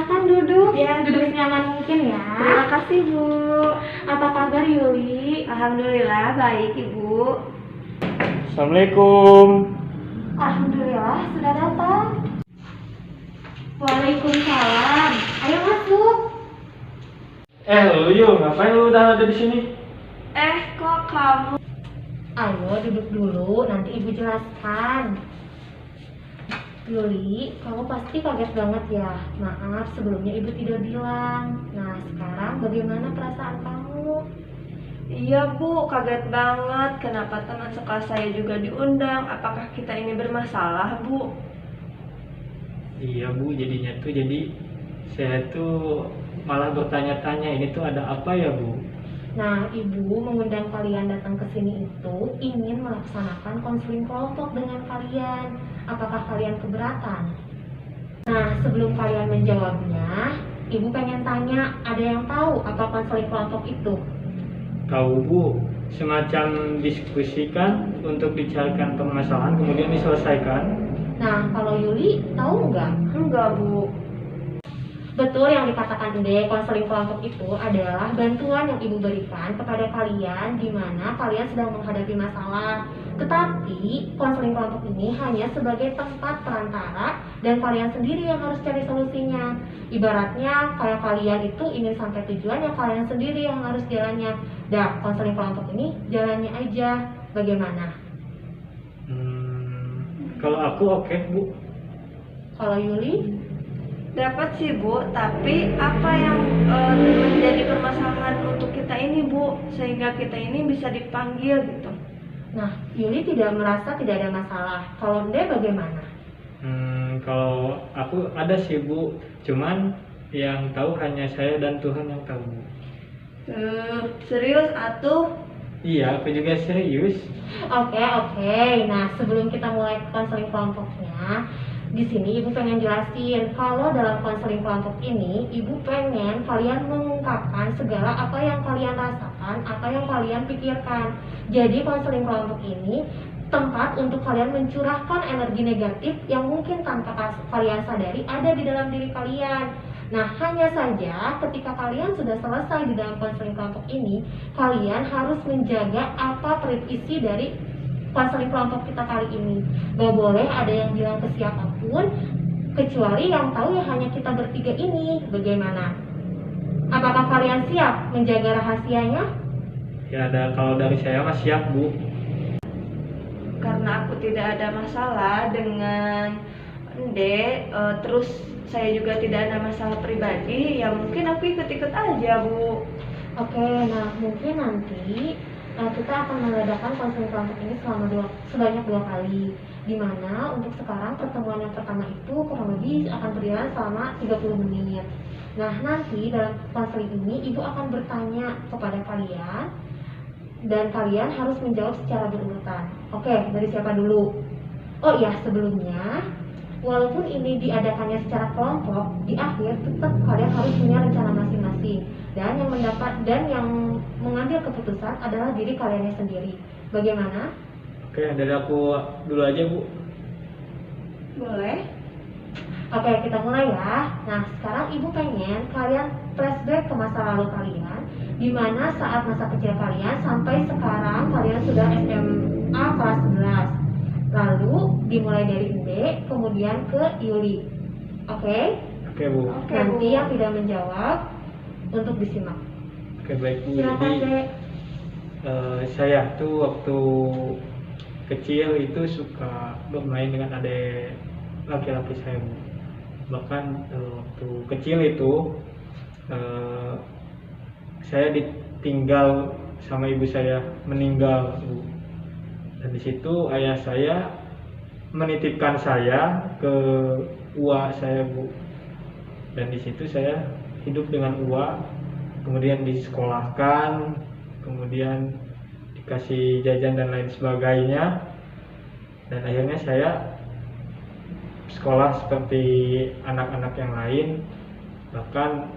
Silahkan duduk. Ya, Duduk senyaman mungkin ya. terima kasih Bu. Apa kabar Yuli? Alhamdulillah baik Ibu. Assalamualaikum. Alhamdulillah sudah datang. Waalaikumsalam. Ayo masuk. Lu Yu, ngapain lu udah ada di sini? Kok kamu? Ayo duduk dulu, nanti ibu jelaskan. Yuli, kamu pasti kaget banget ya. Maaf sebelumnya ibu tidak bilang. Nah sekarang bagaimana perasaan kamu? Iya Bu, kaget banget. Kenapa teman sekelas saya juga diundang? Apakah kita ini bermasalah Bu? Iya Bu, jadinya tuh saya tuh malah bertanya-tanya ini tuh ada apa ya Bu? Nah, ibu mengundang kalian datang ke sini itu ingin melaksanakan konseling kelompok dengan kalian. Apakah kalian keberatan? Nah, sebelum kalian menjawabnya, ibu pengen tanya, ada yang tahu apa konseling kelompok itu? Tahu Bu, semacam diskusikan untuk dicarikan permasalahan kemudian diselesaikan. Nah, kalau Yuli tahu nggak? Enggak Bu. Betul yang dikatakan Inde, konseling kelompok itu adalah bantuan yang ibu berikan kepada kalian di mana kalian sedang menghadapi masalah. Tetapi konseling kelompok ini hanya sebagai tempat perantara dan kalian sendiri yang harus cari solusinya. Ibaratnya kayak kalian itu ingin sampai tujuan yang kalian sendiri yang harus jalannya. Dah, konseling kelompok ini jalannya aja. Bagaimana? Kalau aku oke Bu. Kalau Yuli? Dapat sih Bu, tapi apa yang menjadi permasalahan untuk kita ini Bu, sehingga kita ini bisa dipanggil gitu. Nah, Yuli tidak merasa tidak ada masalah. Kalau Inde bagaimana? Kalau aku ada sih Bu, cuman yang tahu hanya saya dan Tuhan yang tahu Bu. Serius atuh? Iya, aku juga serius. Oke. Nah, sebelum kita mulai konseling kelompoknya, di sini ibu pengen jelasin kalau dalam konseling kelompok ini ibu pengen kalian mengungkapkan segala apa yang kalian rasakan, apa yang kalian pikirkan. Jadi konseling kelompok ini tempat untuk kalian mencurahkan energi negatif yang mungkin tanpa kalian sadari ada di dalam diri kalian. Nah, hanya saja ketika kalian sudah selesai di dalam konseling kelompok ini, kalian harus menjaga apa isi dari konseling kelompok kita kali ini. Gak boleh ada yang bilang ke siapapun, kecuali yang tahu ya hanya kita bertiga ini. Bagaimana? Apakah kalian siap menjaga rahasianya? Ya, kalau dari saya mah siap Bu. Karena aku tidak ada masalah dengan Ende, terus saya juga tidak ada masalah pribadi, ya mungkin aku ikut-ikut aja Bu. Oke, nah mungkin nanti kita akan mengadakan konseling kelompok ini sebanyak 2 kali. Dimana untuk sekarang pertemuan yang pertama itu kurang lebih akan berjalan selama 30 menit. Nah, nanti dalam konseling ini ibu akan bertanya kepada kalian dan kalian harus menjawab secara berurutan. Oke, dari siapa dulu? Oh iya, sebelumnya walaupun ini diadakannya secara kelompok, di akhir tetap kalian harus punya rencana masing-masing. Dan yang mengambil keputusan adalah diri kalian sendiri. Bagaimana? Oke, dari aku dulu aja Bu. Boleh? Oke, kita mulai ya. Nah, sekarang ibu pengen kalian flashback ke masa lalu kalian, di mana saat masa kecil kalian sampai sekarang kalian sudah SMA kelas 11. Lalu dimulai dari Inde, kemudian ke Yuli. Oke? Oke Bu. Nanti yang tidak menjawab untuk disimak. Oke, baik Bu. Silakan, Jadi Dek. saya tuh waktu kecil itu suka bermain dengan adik laki-laki saya Bu. Bahkan waktu kecil itu saya ditinggal sama ibu saya, meninggal Bu. Dan di situ ayah saya menitipkan saya ke uwa saya Bu. Dan di situ saya hidup dengan uwa, kemudian disekolahkan, kemudian dikasih jajan dan lain sebagainya. Dan akhirnya saya sekolah seperti anak-anak yang lain, bahkan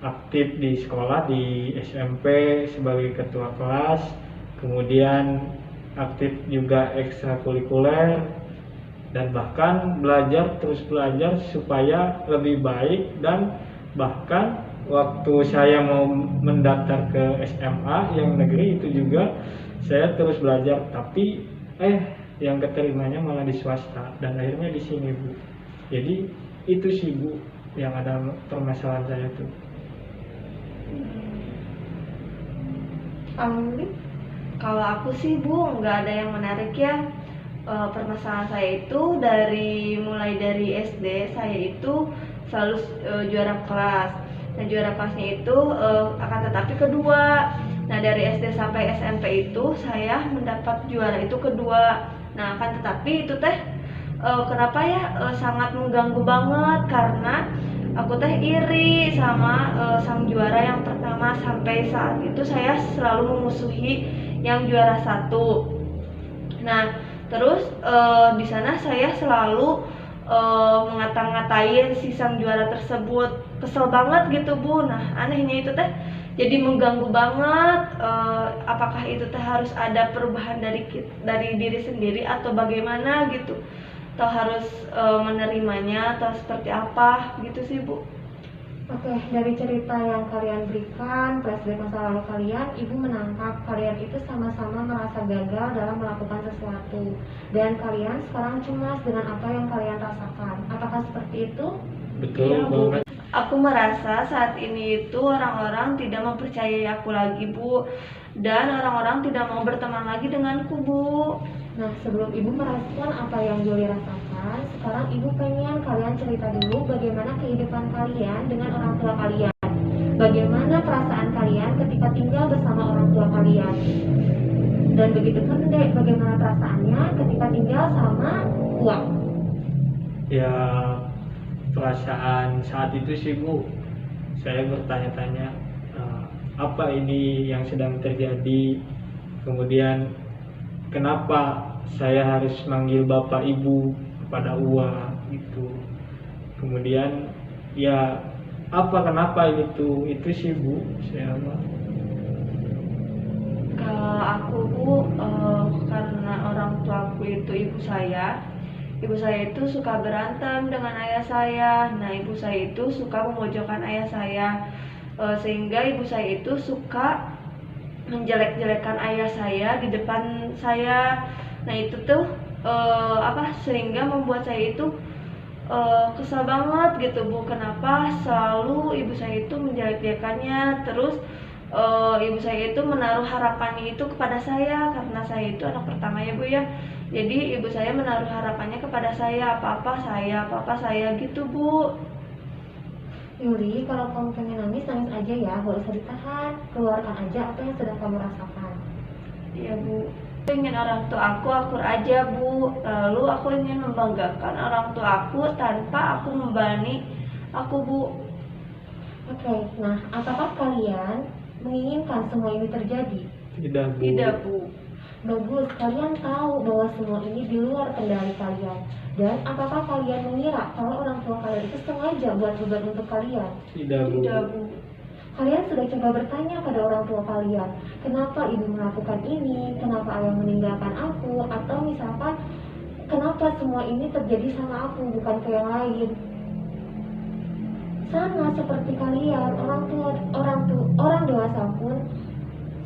aktif di sekolah di SMP sebagai ketua kelas, kemudian aktif juga ekstrakurikuler dan bahkan terus belajar supaya lebih baik. Dan bahkan waktu saya mau mendaftar ke SMA yang negeri itu juga saya terus belajar, tapi yang keterimanya malah di swasta dan akhirnya di sini Bu. Jadi itu sih Bu yang ada permasalahan saya tuh. Kalau aku sih Bu nggak ada yang menarik ya. Permasalahan saya itu mulai dari SD saya itu selalu juara kelas. Nah juara kelasnya itu akan tetapi kedua. Nah dari SD sampai SMP itu saya mendapat juara itu kedua. Nah akan tetapi itu teh kenapa ya sangat mengganggu banget, karena aku teh iri sama sang juara yang pertama. Sampai saat itu saya selalu memusuhi yang juara satu. Nah terus di sana saya selalu ngata-ngatain si sang juara tersebut, kesel banget gitu Bu. Nah anehnya itu teh jadi mengganggu banget. Apakah itu teh harus ada perubahan dari diri sendiri atau bagaimana gitu, atau harus menerimanya atau seperti apa gitu sih Bu. Oke, dari cerita yang kalian berikan, flashback masa lalu kalian, Ibu menangkap kalian itu sama-sama merasa gagal dalam melakukan sesuatu. Dan kalian sekarang cemas dengan apa yang kalian rasakan. Apakah seperti itu? Betul Iya, Bu. banget. Aku merasa saat ini itu orang-orang tidak mempercayai aku lagi Bu. Dan orang-orang tidak mau berteman lagi denganku Bu. Nah, sebelum Ibu merespon apa yang Juli rasakan, sekarang Ibu pengen kalian cerita dulu bagaimana kehidupan kalian dengan orang tua kalian. Bagaimana perasaan kalian ketika tinggal bersama orang tua kalian. Dan begitu pun Dek, bagaimana perasaannya ketika tinggal sama uang. Ya perasaan saat itu sih Bu, saya bertanya-tanya apa ini yang sedang terjadi, kemudian kenapa saya harus manggil bapak ibu kepada Uwa gitu. Kemudian ya kenapa itu sih Bu saya mah. Kalau aku Bu, karena orang tuaku itu ibu saya itu suka berantem dengan ayah saya. Nah ibu saya itu suka memojokkan ayah saya, sehingga ibu saya itu suka menjelek-jelekan ayah saya di depan saya. Nah itu tuh sehingga membuat saya itu kesal banget gitu Bu, kenapa selalu ibu saya itu menjelek-jelekannya. Terus ibu saya itu menaruh harapannya itu kepada saya, karena saya itu anak pertama ya Bu ya. Jadi ibu saya menaruh harapannya kepada saya, apa-apa saya gitu Bu. Yuli, kalau kamu pengen nangis aja ya, gak usah ditahan. Keluarkan aja apa yang sedang kamu rasakan. Iya Bu, ingin orang tua aku akur aja Bu. Lalu aku ingin membanggakan orang tua aku tanpa aku membebani aku Bu. Oke, nah apakah kalian menginginkan semua ini terjadi? Tidak Bu. Tidak Bu. Bagus, kalian tahu bahwa semua ini di luar kendali kalian. Dan apakah kalian mengira kalau orang tua kalian itu sengaja buat beban untuk kalian? Tidak Bu. Tidak Bu. Kalian sudah coba bertanya pada orang tua kalian, kenapa ibu melakukan ini, kenapa ayah meninggalkan aku, atau misalkan kenapa semua ini terjadi sama aku bukan ke yang lain? Sama seperti kalian, orang dewasa pun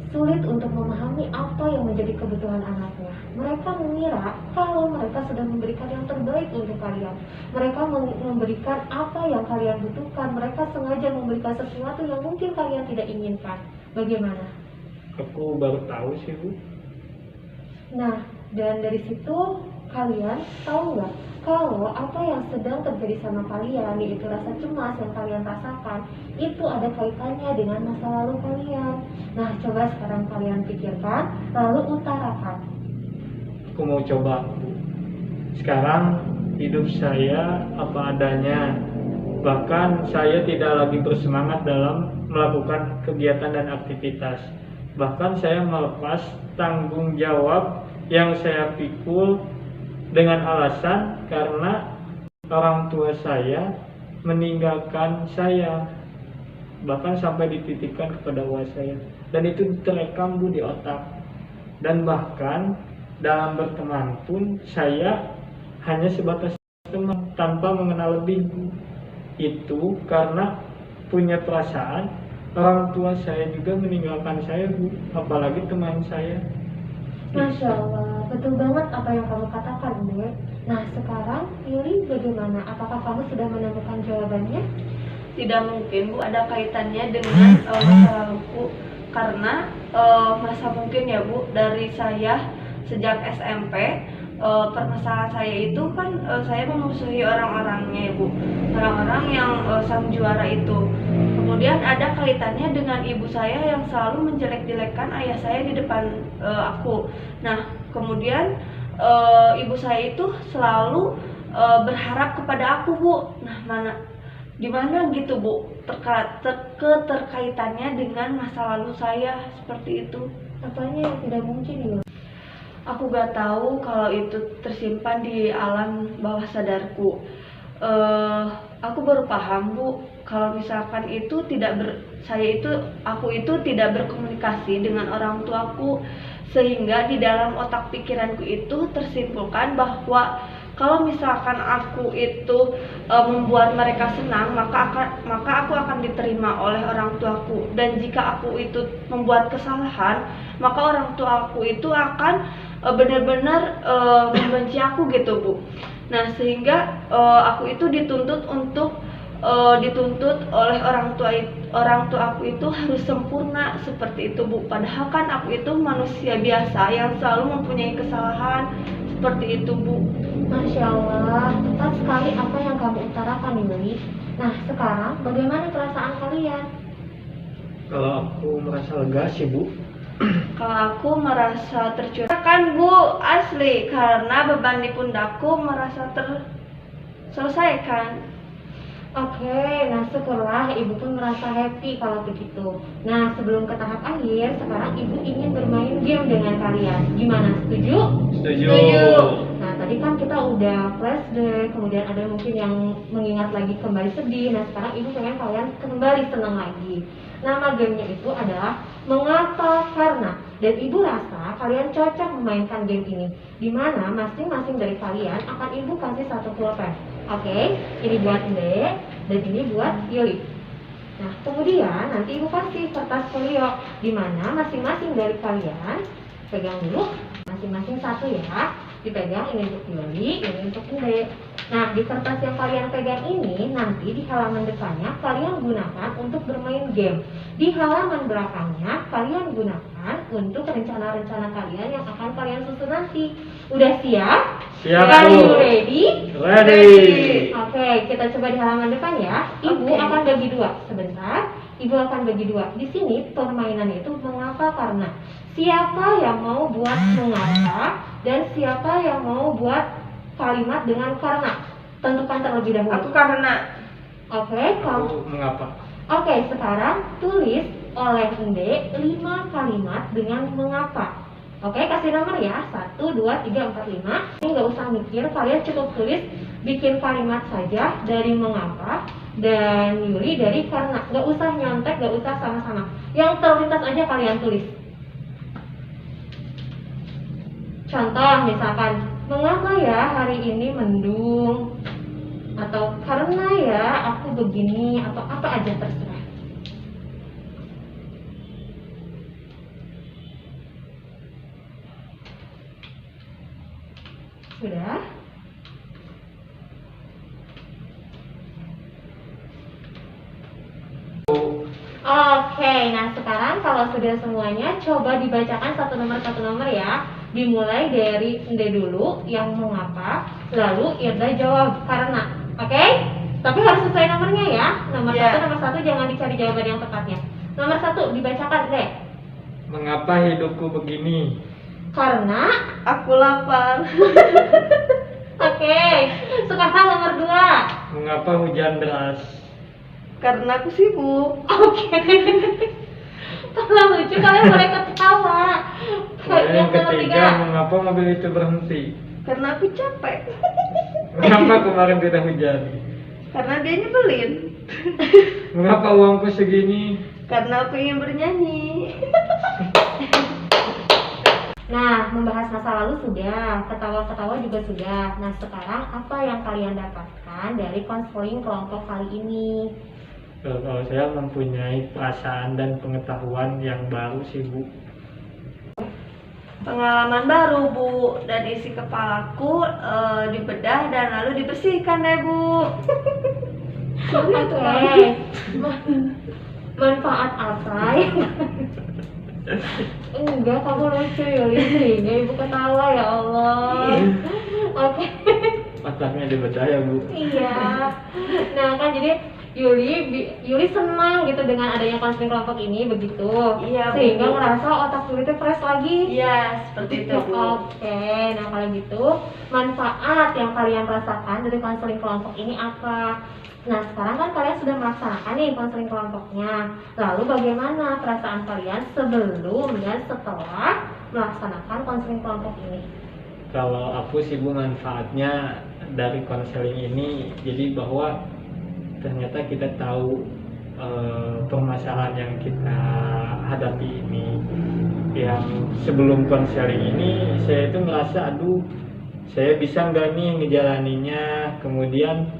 sulit untuk memahami apa yang menjadi kebutuhan anaknya. Mereka mengira kalau mereka sudah memberikan yang terbaik untuk kalian. Mereka memberikan apa yang kalian butuhkan. Mereka sengaja memberikan sesuatu yang mungkin kalian tidak inginkan. Bagaimana? Aku baru tahu sih Bu. Nah, dan dari situ kalian tahu nggak kalau apa yang sedang terjadi sama kalian, yaitu rasa cemas yang kalian rasakan, itu ada kaitannya dengan masa lalu kalian. Nah, coba sekarang kalian pikirkan, lalu utarakan. Aku mau coba Bu. Sekarang hidup saya apa adanya. Bahkan saya tidak lagi bersemangat dalam melakukan kegiatan dan aktivitas. Bahkan saya melepas tanggung jawab yang saya pikul dengan alasan karena orang tua saya meninggalkan saya, bahkan sampai dititipkan kepada uang saya, dan itu terekam Bu di otak. Dan bahkan dalam berteman pun saya hanya sebatas teman tanpa mengenal lebih, Bu. Itu karena punya perasaan orang tua saya juga meninggalkan saya, Bu, apalagi teman saya. Masya Allah, betul banget apa yang kamu katakan, Bu. Nah, sekarang Yuli bagaimana? Apakah kamu sudah menemukan jawabannya? Tidak mungkin Bu ada kaitannya dengan masa laluku, karena masa mungkin ya Bu, dari saya sejak SMP, permasalahan saya itu kan saya memusuhi orang-orangnya ya Bu, orang-orang yang sang juara itu. Kemudian ada kaitannya dengan ibu saya yang selalu menjelek-jelekkan ayah saya di depan aku. Nah, kemudian ibu saya itu selalu berharap kepada aku Bu. Nah, gimana gitu Bu keterkaitannya dengan masa lalu saya seperti itu? Apanya yang tidak mungkin, Yuli? Aku gak tahu kalau itu tersimpan di alam bawah sadarku. Aku baru paham Bu, kalau misalkan itu aku itu tidak berkomunikasi dengan orang tuaku, sehingga di dalam otak pikiranku itu tersimpulkan bahwa kalau misalkan aku itu membuat mereka senang, maka aku akan diterima oleh orang tuaku. Dan jika aku itu membuat kesalahan, maka orang tuaku itu akan benar-benar membenci aku gitu Bu. Nah, sehingga aku itu dituntut oleh orang tua aku itu harus sempurna seperti itu Bu. Padahal kan aku itu manusia biasa yang selalu mempunyai kesalahan seperti itu Bu. Masya Allah, tepat sekali apa yang kamu utarakan, Yuli. Nah, sekarang bagaimana perasaan kalian? Kalau aku merasa lega sih, Bu. Kalau aku merasa tercurahkan Bu, asli, karena beban di pundakku merasa terselesaikan. Oke, nah syukurlah ibu pun merasa happy kalau begitu. Nah, sebelum ke tahap akhir, sekarang ibu ingin bermain game dengan kalian. Gimana, setuju? Setuju. Nah, tadi kan kita udah flashback, kemudian ada mungkin yang mengingat lagi kembali sedih. Nah, sekarang ibu pengen kalian kembali senang lagi. Nama gamenya itu adalah Mengapa Karena. Dan ibu rasa kalian cocok memainkan game ini, dimana masing-masing dari kalian akan ibu kasih satu pulpen. Oke, ini buat Inde dan ini buat Yuli. Nah, kemudian nanti ibu kasih kertas folio, dimana masing-masing dari kalian pegang dulu, masing-masing satu ya. Dipegang, ini untuk Yuli, ini untuk Inde. Nah, di kertas yang kalian pegang ini, nanti di halaman depannya kalian gunakan untuk bermain game. Di halaman belakangnya kalian gunakan untuk rencana-rencana kalian yang akan kalian susun nanti. Udah siap? Siap, Are Bu. you ready? Ready. Oke, kita coba di halaman depan ya. Ibu Oke. akan bagi dua. Sebentar, ibu akan bagi dua. Di sini permainannya itu mengapa karena. Siapa yang mau buat mengapa dan siapa yang mau buat kalimat dengan karena? Tentukan terlebih dahulu. Aku karena. Oke, kamu. Aku mengapa? Oke, sekarang tulis oleh Inde 5 kalimat dengan mengapa. Oke, kasih nomor ya. 1, 2, 3, 4, 5. Ini nggak usah mikir, kalian cukup tulis bikin kalimat saja dari mengapa dan Yuli dari karena. Nggak usah nyontek, nggak usah sama-sama. Yang terlintas aja kalian tulis. Contoh misalkan, mengapa ya hari ini mendung? Atau karena ya aku begini, atau apa aja terserah. Sudah? Oke, nah sekarang kalau sudah semuanya, coba dibacakan satu nomor ya. Dimulai dari Inde dulu yang mengapa, lalu Irda jawab karena. Oke? Tapi harus sesuai nomornya ya. Nomor Ya. nomor satu jangan dicari jawaban yang tepatnya. Nomor 1 dibacakan, Inde. Mengapa hidupku begini? Karena. Aku lapar. Oke. Sekarang nomor 2. Mengapa hujan deras? Karena aku sibuk. Oke. Kalau lucu kalian boleh ketawa. Yang nomor ketiga, mengapa mobil itu berhenti? Karena aku capek. Mengapa kemarin tidak hujan? Karena dia nyebelin. Mengapa uangku segini? Karena aku ingin bernyanyi. Nah, membahas masa lalu sudah, ketawa-ketawa juga sudah. Nah, sekarang apa yang kalian dapatkan dari konseling kelompok kali ini? Kalau saya mempunyai perasaan dan pengetahuan yang baru sih Bu. Pengalaman baru Bu, dan isi kepalaku dibedah dan lalu dibersihkan deh Bu. Oke. Manfaat apa ya? Enggak, kamu lucu Yuli, sehingga ibu ketawa ya Allah. Oke. Otaknya dibedah ya Bu. Iya. Nah kan jadi Yuli senang gitu dengan adanya konseling kelompok ini begitu. Iya, Bu. Sehingga ngerasa otak Yuli itu fresh lagi. Iya, seperti itu Bu. Oke, nah kalau gitu manfaat yang kalian rasakan dari konseling kelompok ini apa? Nah sekarang kan kalian sudah melaksanakan nih konseling kelompoknya. Lalu bagaimana perasaan kalian sebelum dan setelah melaksanakan konseling kelompok ini? Kalau aku sih Bu, manfaatnya dari konseling ini jadi bahwa ternyata kita tahu permasalahan yang kita hadapi ini. Yang sebelum konseling ini saya itu ngerasa aduh saya bisa nggak nih ngejalaninnya, kemudian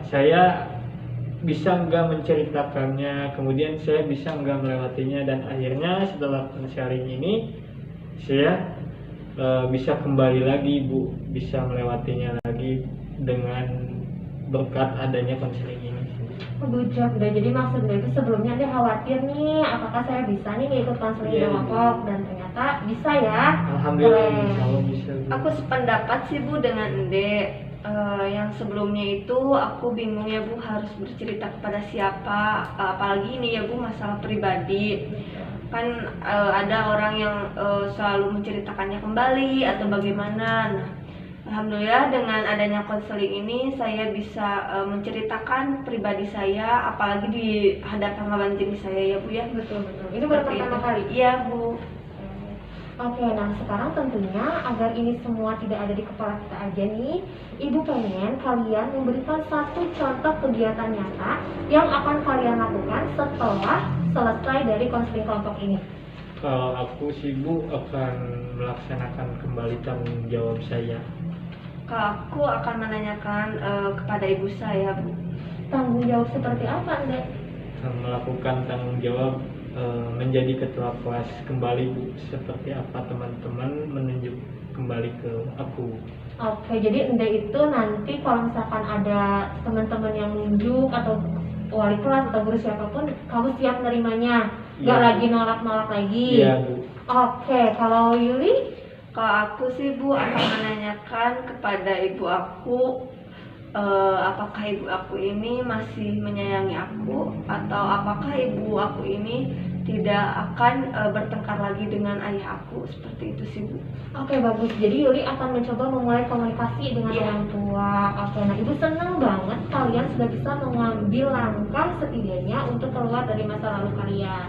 saya bisa nggak menceritakannya, kemudian saya bisa nggak melewatinya, dan akhirnya setelah konseling ini saya bisa kembali lagi Bu, bisa melewatinya lagi dengan berkat adanya konseling ini. Bujak udah, jadi maksudnya itu sebelumnya dia khawatir nih apakah saya bisa nih ikut konseling Iya, kelompok, dan ternyata bisa ya. Alhamdulillah Keren. kalau bisa Bu. Aku sependapat sih Bu dengan Ende. Yang sebelumnya itu aku bingung ya Bu harus bercerita kepada siapa, apalagi ini ya Bu masalah pribadi. Kan ada orang yang selalu menceritakannya kembali atau bagaimana. Nah, alhamdulillah dengan adanya konseling ini saya bisa menceritakan pribadi saya, apalagi di hadapan lawan jenis saya ya Bu ya. Betul. Itu baru Seperti pertama itu. kali. Iya Bu. Oke, nah sekarang tentunya agar ini semua tidak ada di kepala kita aja nih, Ibu pengen kalian memberikan satu contoh kegiatan nyata yang akan kalian lakukan setelah selesai dari konseling kelompok ini. Kalau aku sih Bu akan melaksanakan kembali tanggung jawab saya. Kalau aku akan menanyakan kepada ibu saya Bu. Tanggung jawab seperti apa, Ndek? Melakukan tanggung jawab menjadi ketua kelas kembali Bu, seperti apa teman-teman menunjuk kembali ke aku. Oke, jadi Ndek itu nanti kalau misalkan ada teman-teman yang nunjuk atau wali kelas atau guru siapapun, kamu siap menerimanya, nggak Iya. lagi nolak-nolak lagi. Iya Bu. Oke, kalau Yuli? Kalau aku sih Bu akan menanyakan kepada ibu aku apakah ibu aku ini masih menyayangi aku, atau apakah ibu aku ini tidak akan bertengkar lagi dengan ayah aku, seperti itu sih Bu. Oke, bagus. Jadi Yuli akan mencoba memulai komunikasi dengan Iya. orang tua. Oke, nah Ibu senang banget kalian sudah bisa mengambil langkah setidaknya untuk keluar dari masa lalu kalian.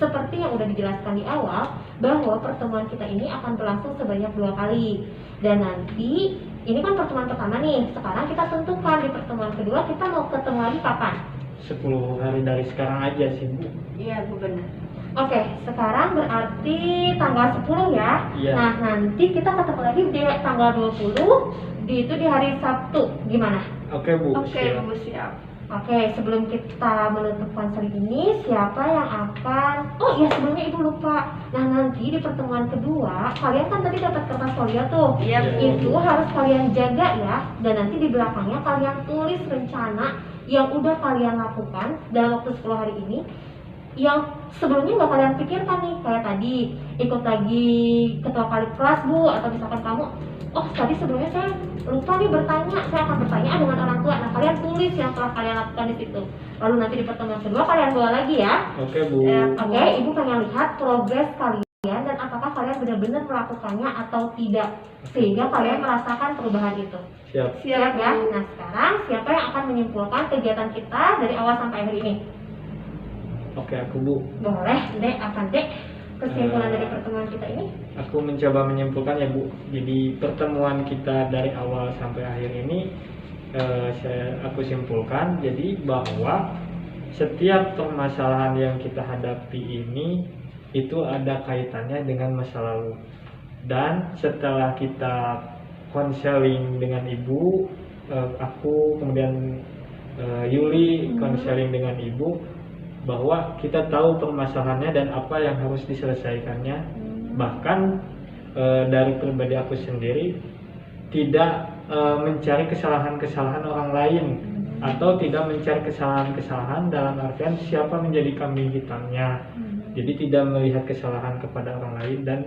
Seperti yang udah dijelaskan di awal, bahwa pertemuan kita ini akan berlangsung sebanyak 2 kali. Dan nanti, ini kan pertemuan pertama nih, sekarang kita tentukan di pertemuan kedua kita mau ketemu lagi kapan? 10 hari dari sekarang aja sih Bu. Iya Bu, benar. Oke, sekarang berarti tanggal 10 ya. Iya. Nah, nanti kita ketemu lagi di tanggal 20, itu di hari Sabtu. Gimana? Oke Bu, Oke siap. Bu, siap. Oke, sebelum kita menutup konseling ini, siapa yang akan... Oh iya, sebelumnya Ibu lupa. Nah, nanti di pertemuan kedua, kalian kan tadi dapat kertas folio tuh. Iya Bu. Itu harus kalian jaga ya. Dan nanti di belakangnya kalian tulis rencana yang udah kalian lakukan dalam waktu 10 hari ini, yang sebelumnya nggak kalian pikirkan nih, kayak tadi ikut lagi ketua kali kelas Bu, atau misalkan kamu, oh tadi sebelumnya saya lupa nih bertanya, saya akan bertanya dengan orang tua. Nah, kalian tulis yang telah kalian lakukan di situ. Lalu nanti di pertemuan kedua kalian bawa lagi ya. Oke Bu. Oke, Ibu pengen lihat progres kalian dan apakah kalian benar-benar melakukannya atau tidak, sehingga kalian merasakan perubahan itu. Siap. Siap ya? Nah, sekarang siapa yang akan menyimpulkan kegiatan kita dari awal sampai akhir ini? Oke aku Bu. Boleh, Dek, akan Dek kesimpulan dari pertemuan kita ini? Aku mencoba menyimpulkan ya Bu. Jadi pertemuan kita dari awal sampai akhir ini aku simpulkan jadi bahwa setiap permasalahan yang kita hadapi ini itu ada kaitannya dengan masa lalu. Dan setelah kita konseling dengan ibu, aku kemudian Yuli konseling dengan ibu, bahwa kita tahu permasalahannya dan apa yang harus diselesaikannya. Bahkan dari pribadi aku sendiri tidak mencari kesalahan-kesalahan orang lain, atau tidak mencari kesalahan-kesalahan dalam artian siapa menjadi kambing hitamnya. Jadi tidak melihat kesalahan kepada orang lain, dan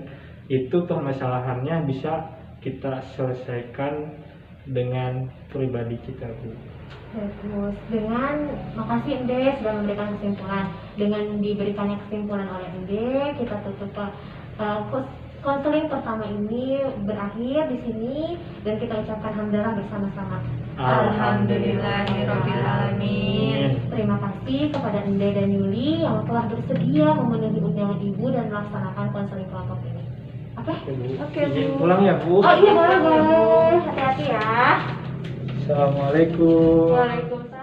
itu permasalahannya bisa kita selesaikan dengan pribadi kita, Bu. Terus dengan makasih Ende sudah memberikan kesimpulan. Dengan diberikannya kesimpulan oleh Ende, kita tutup konseling pertama ini berakhir di sini, dan kita ucapkan hamdalah bersama-sama. Alhamdulillahirabbil alamin. Terima kasih kepada Ende dan Yuli yang telah bersedia memenuhi undangan ibu dan melaksanakan konseling kelompok ini. Oke? Oke, Izin Bu. pulang ya, Bu. Oh iya, boleh. Hati-hati ya. Assalamualaikum. Waalaikumsalam.